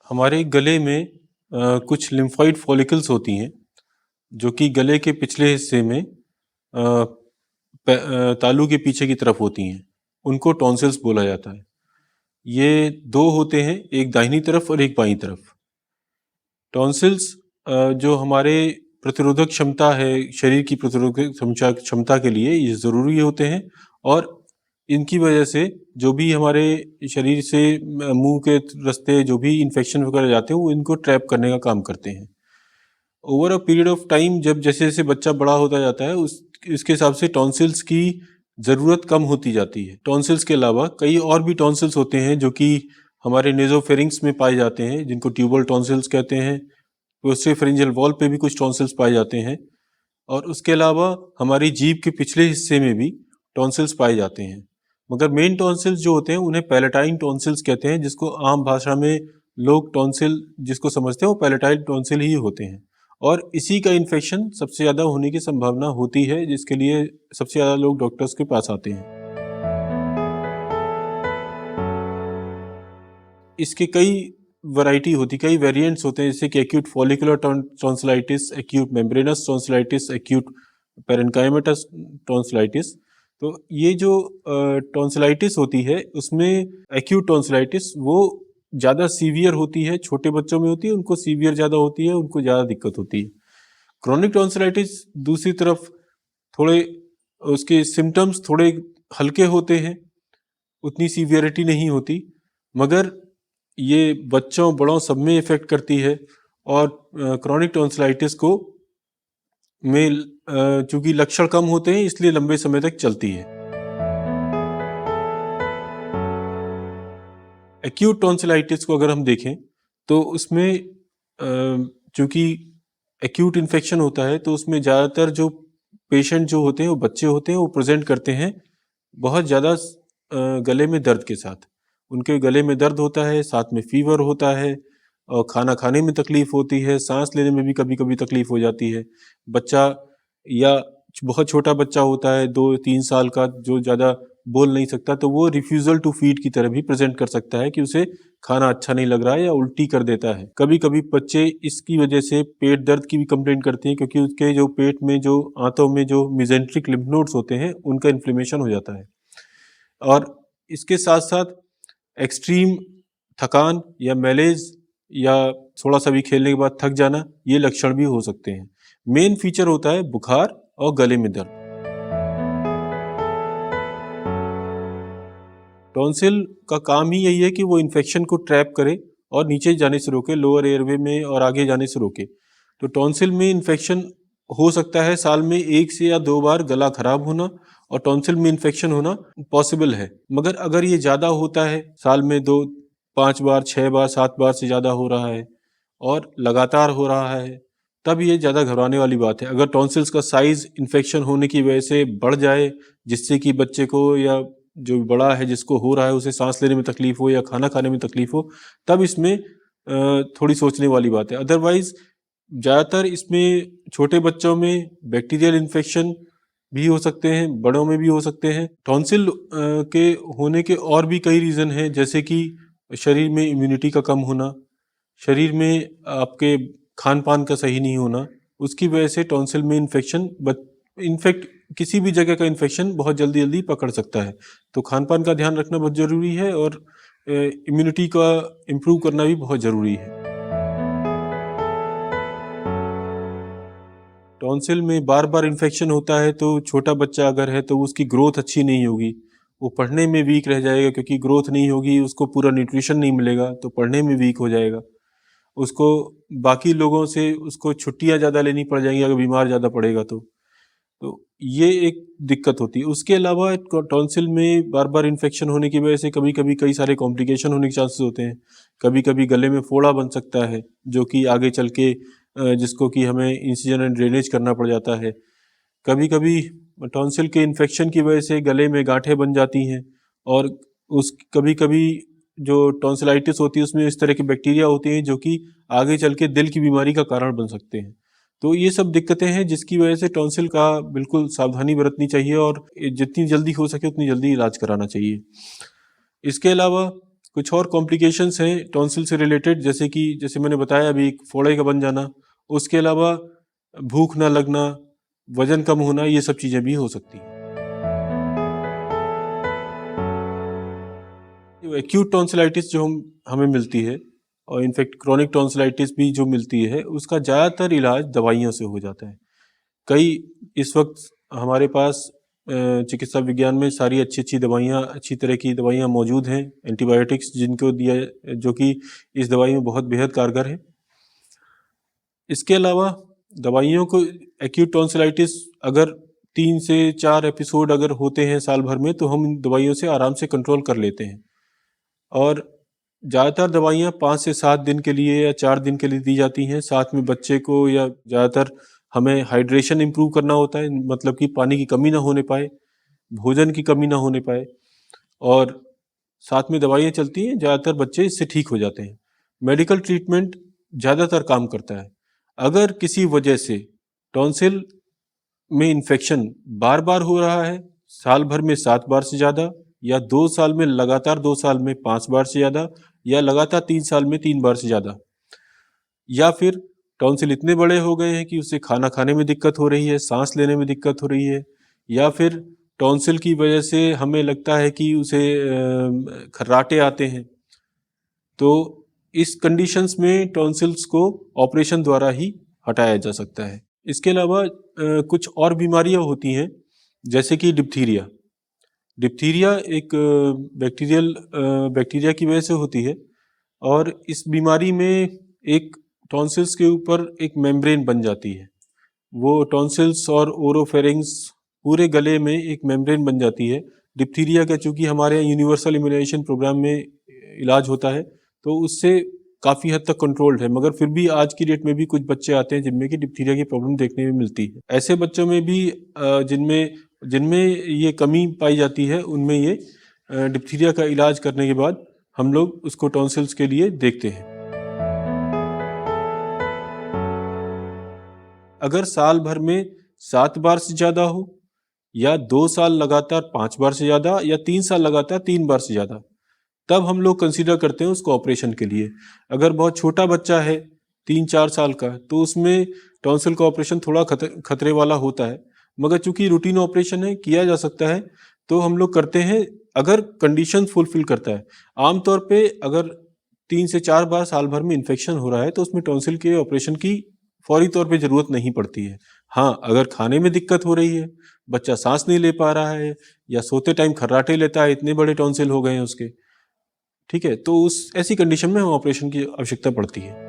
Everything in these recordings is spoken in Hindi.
हमारे गले में कुछ लिम्फोइड फॉलिकल्स होती हैं जो कि गले के पिछले हिस्से में तालू के पीछे की तरफ होती हैं। उनको टॉन्सिल्स बोला जाता है। ये दो होते हैं, एक दाहिनी तरफ और एक बाईं तरफ। टॉन्सिल्स जो हमारे प्रतिरोधक क्षमता है, शरीर की प्रतिरोधक क्षमता के लिए ये ज़रूरी होते हैं और इनकी वजह से जो भी हमारे शरीर से मुंह के रास्ते जो भी इन्फेक्शन वगैरह जाते हैं वो इनको ट्रैप करने का काम करते हैं। Over a period of time जब जैसे जैसे बच्चा बड़ा होता जाता है उसके हिसाब से टॉन्सिल्स की ज़रूरत कम होती जाती है। टॉन्सिल्स के अलावा कई और भी टॉन्सिल्स होते हैं जो कि हमारे नेजोफेरिंग्स में पाए जाते हैं, जिनको ट्यूबल टॉन्सिल्स कहते हैं। पोस्टेरोफेरिंजियल वॉल पे भी कुछ टॉन्सिल्स पाए जाते हैं और उसके अलावा हमारी जीभ के पिछले हिस्से में भी टॉन्सिल्स पाए जाते हैं। मगर मेन टॉन्सिल्स जो होते हैं उन्हें पैलेटाइन टॉन्सिल्स कहते हैं, जिसको आम भाषा में लोग टॉन्सिल जिसको समझते हैं वो पैलेटाइन टॉन्सिल ही होते हैं। और इसी का इन्फेक्शन सबसे ज़्यादा होने की संभावना होती है, जिसके लिए सबसे ज़्यादा लोग डॉक्टर्स के पास आते हैं। इसके कई वैरायटी होती, कई वेरिएंट्स होते हैं, जैसे कि acute follicular tonsillitis, acute membranous tonsillitis, acute parenchymatous tonsillitis. तो ये जो टॉन्सिलाइटिस होती है उसमें एक्यूट टॉन्सिलाइटिस वो ज़्यादा सीवियर होती है, छोटे बच्चों में होती है, उनको सीवियर ज़्यादा होती है, उनको ज़्यादा दिक्कत होती है। क्रॉनिक टॉन्सिलाइटिस दूसरी तरफ थोड़े उसके सिम्टम्स थोड़े हल्के होते हैं, उतनी सीवियरिटी नहीं होती, मगर ये बच्चों बड़ों सब में इफ़ेक्ट करती है। और क्रॉनिक टॉन्सिलाइटिस को में चूँकि लक्षण कम होते हैं इसलिए लंबे समय तक चलती है। एक्यूट टॉन्सिलाइटिस को अगर हम देखें तो उसमें चूँकि एक्यूट इन्फेक्शन होता है तो उसमें ज़्यादातर जो पेशेंट जो होते हैं वो बच्चे होते हैं, वो प्रेजेंट करते हैं बहुत ज़्यादा गले में दर्द के साथ। उनके गले में दर्द होता है, साथ में फीवर होता है और खाना खाने में तकलीफ़ होती है, सांस लेने में भी कभी कभी तकलीफ़ हो जाती है। बच्चा या बहुत छोटा बच्चा होता है 2-3 साल का जो ज़्यादा बोल नहीं सकता, तो वो रिफ्यूज़ल टू फीड की तरह भी प्रेजेंट कर सकता है कि उसे खाना अच्छा नहीं लग रहा है या उल्टी कर देता है। कभी कभी बच्चे इसकी वजह से पेट दर्द की भी कंप्लेंट करते हैं, क्योंकि उसके जो पेट में जो आंतों में जो मेसेंट्रिक लिम्फ नोड्स होते हैं उनका इन्फ्लेमेशन हो जाता है। और इसके साथ साथ एक्सट्रीम थकान या मैलेज या थोड़ा सा भी खेलने के बाद थक जाना, ये लक्षण भी हो सकते हैं। मेन फीचर होता है बुखार और गले में दर्द। टॉन्सिल का काम ही यही है कि वो इन्फेक्शन को ट्रैप करे और नीचे जाने से रोके, लोअर एयरवे में और आगे जाने से रोके। तो टॉन्सिल में इन्फेक्शन हो सकता है साल में 1 से या 2 बार गला खराब होना और टॉन्सिल में इन्फेक्शन होना पॉसिबल है। मगर अगर ये ज़्यादा होता है, साल में 2-5 बार, 6 बार, 7 बार से ज़्यादा हो रहा है और लगातार हो रहा है, तब ये ज़्यादा घबराने वाली बात है। अगर टॉन्सिल्स का साइज़ इन्फेक्शन होने की वजह से बढ़ जाए, जिससे कि बच्चे को या जो बड़ा है जिसको हो रहा है उसे सांस लेने में तकलीफ हो या खाना खाने में तकलीफ हो, तब इसमें थोड़ी सोचने वाली बात है। अदरवाइज ज़्यादातर इसमें छोटे बच्चों में बैक्टीरियल इन्फेक्शन भी हो सकते हैं, बड़ों में भी हो सकते हैं। टॉन्सिल के होने के और भी कई रीज़न हैं, जैसे कि शरीर में इम्यूनिटी का कम होना, शरीर में आपके खान पान का सही नहीं होना, उसकी वजह से टॉन्सिल में इन्फेक्शन इनफैक्ट किसी भी जगह का इन्फेक्शन बहुत जल्दी जल्दी पकड़ सकता है। तो खान पान का ध्यान रखना बहुत ज़रूरी है और इम्यूनिटी का इम्प्रूव करना भी बहुत ज़रूरी है। टॉन्सिल में बार बार इन्फेक्शन होता है तो छोटा बच्चा अगर है तो उसकी ग्रोथ अच्छी नहीं होगी, वो पढ़ने में वीक रह जाएगा, क्योंकि ग्रोथ नहीं होगी, उसको पूरा न्यूट्रिशन नहीं मिलेगा तो पढ़ने में वीक हो जाएगा। उसको बाकी लोगों से उसको छुट्टियाँ ज़्यादा लेनी पड़ जाएंगी अगर बीमार ज़्यादा पड़ेगा तो ये एक दिक्कत होती है। उसके अलावा टॉन्सिल में बार बार इन्फेक्शन होने की वजह से कभी कभी कई सारे कॉम्प्लिकेशन होने के चांसेस होते हैं। कभी कभी गले में फोड़ा बन सकता है जो कि आगे चल के जिसको कि हमें इंसिजन एंड ड्रेनेज करना पड़ जाता है। कभी कभी टॉन्सिल के इन्फेक्शन की वजह से गले में गांठें बन जाती हैं और उस कभी कभी जो टॉन्सिलाइटिस होती है उसमें इस तरह की बैक्टीरिया होती हैं जो कि आगे चल के दिल की बीमारी का कारण बन सकते हैं। तो ये सब दिक्कतें हैं जिसकी वजह से टॉन्सिल का बिल्कुल सावधानी बरतनी चाहिए और जितनी जल्दी हो सके उतनी जल्दी इलाज कराना चाहिए। इसके अलावा कुछ और कॉम्प्लिकेशंस हैं टॉन्सिल से रिलेटेड, जैसे मैंने बताया अभी, एक फोड़े का बन जाना, उसके अलावा भूख ना लगना, वजन कम होना, ये सब चीज़ें भी हो सकती हैं। एक्यूट टॉन्सिलाइटिस जो हमें मिलती है, और इनफैक्ट क्रोनिक टॉन्सिलाइटिस भी जो मिलती है, उसका ज़्यादातर इलाज दवाइयों से हो जाता है। कई इस वक्त हमारे पास चिकित्सा विज्ञान में सारी अच्छी दवाइयाँ, अच्छी तरह की दवाइयाँ मौजूद हैं, एंटीबायोटिक्स जिनको दिया, जो कि इस दवाई में बहुत बेहद कारगर है। इसके अलावा दवाइयों को, एक्यूट टॉन्सिलाइटिस अगर 3 से 4 एपिसोड अगर होते हैं साल भर में, तो हम इन दवाइयों से आराम से कंट्रोल कर लेते हैं। और ज़्यादातर दवाइयाँ 5 से 7 दिन के लिए या 4 दिन के लिए दी जाती हैं। साथ में बच्चे को, या ज़्यादातर हमें हाइड्रेशन इम्प्रूव करना होता है, मतलब कि पानी की कमी ना होने पाए, भोजन की कमी ना होने पाए, और साथ में दवाइयाँ चलती हैं, ज़्यादातर बच्चे इससे ठीक हो जाते हैं। मेडिकल ट्रीटमेंट ज़्यादातर काम करता है। अगर किसी वजह से टॉन्सिल में इन्फेक्शन बार बार हो रहा है, साल भर में 7 बार से ज़्यादा, या 2 साल में लगातार 2 साल में 5 बार से ज़्यादा, या लगातार 3 साल में 3 बार से ज़्यादा, या फिर टॉन्सिल इतने बड़े हो गए हैं कि उससे खाना खाने में दिक्कत हो रही है, सांस लेने में दिक्कत हो रही है, या फिर टॉन्सिल की वजह से हमें लगता है कि उसे खर्राटे आते हैं, तो इस कंडीशंस में टॉन्सिल्स को ऑपरेशन द्वारा ही हटाया जा सकता है। इसके अलावा कुछ और बीमारियां होती हैं, जैसे कि डिप्थीरिया। डिप्थीरिया एक बैक्टीरिया की वजह से होती है, और इस बीमारी में एक टॉन्सिल्स के ऊपर एक मेम्ब्रेन बन जाती है। वो टॉन्सिल्स और ओरोफेरिंग्स, पूरे गले में एक मेम्ब्रेन बन जाती है। डिप्थीरिया का चूँकि हमारे यहाँ यूनिवर्सल इम्यूनाइजेशन प्रोग्राम में इलाज होता है, तो उससे काफ़ी हद तक कंट्रोल्ड है, मगर फिर भी आज की डेट में भी कुछ बच्चे आते हैं जिनमें कि डिप्थीरिया की प्रॉब्लम देखने में मिलती है। ऐसे बच्चों में भी जिनमें जिनमें ये कमी पाई जाती है, उनमें ये डिप्थीरिया का इलाज करने के बाद हम लोग उसको टॉन्सिल्स के लिए देखते हैं। अगर साल भर में 7 बार से ज़्यादा हो, या 2 साल लगातार 5 बार से ज़्यादा, या 3 साल लगातार 3 बार से ज़्यादा, तब हम लोग कंसीडर करते हैं उसको ऑपरेशन के लिए। अगर बहुत छोटा बच्चा है, 3-4 साल का, तो उसमें टॉन्सिल का ऑपरेशन थोड़ा खतरे वाला होता है, मगर चूंकि रूटीन ऑपरेशन है, किया जा सकता है, तो हम लोग करते हैं अगर कंडीशन फुलफिल करता है। आमतौर पे अगर 3 से 4 बार साल भर में इन्फेक्शन हो रहा है, तो उसमें टॉन्सिल के ऑपरेशन की फौरी तौर पे ज़रूरत नहीं पड़ती है। हाँ, अगर खाने में दिक्कत हो रही है, बच्चा सांस नहीं ले पा रहा है, या सोते टाइम खर्राटे लेता है, इतने बड़े टॉन्सिल हो गए हैं उसके, ठीक है, तो उस ऐसी कंडीशन में हम ऑपरेशन की आवश्यकता पड़ती है।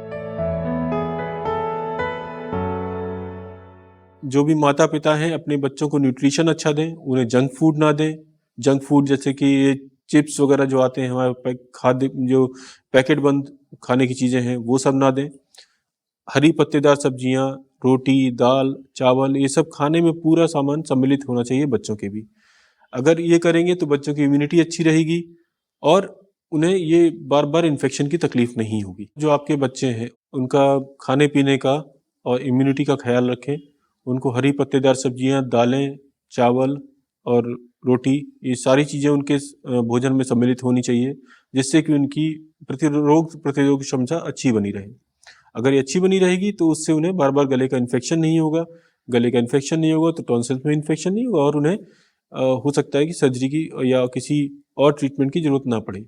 जो भी माता पिता हैं, अपने बच्चों को न्यूट्रिशन अच्छा दें, उन्हें जंक फूड ना दें। जंक फूड जैसे कि चिप्स वगैरह जो आते हैं हमारे खाद्य, जो पैकेट बंद खाने की चीज़ें हैं, वो सब ना दें। हरी पत्तेदार सब्जियां, रोटी, दाल, चावल, ये सब खाने में पूरा सामान सम्मिलित होना चाहिए बच्चों के भी। अगर ये करेंगे तो बच्चों की इम्यूनिटी अच्छी रहेगी, और उन्हें ये बार बार इन्फेक्शन की तकलीफ नहीं होगी। जो आपके बच्चे हैं, उनका खाने पीने का और इम्यूनिटी का ख्याल रखें। उनको हरी पत्तेदार सब्जियां, दालें, चावल और रोटी, ये सारी चीज़ें उनके भोजन में सम्मिलित होनी चाहिए, जिससे कि उनकी रोग प्रतिरोधक क्षमता अच्छी बनी रहे। अगर ये अच्छी बनी रहेगी तो उससे उन्हें बार बार गले का इन्फेक्शन नहीं होगा। गले का इन्फेक्शन नहीं होगा तो टॉन्सिल्स में इन्फेक्शन नहीं होगा, और उन्हें हो सकता है कि सर्जरी की या किसी और ट्रीटमेंट की ज़रूरत ना पड़े।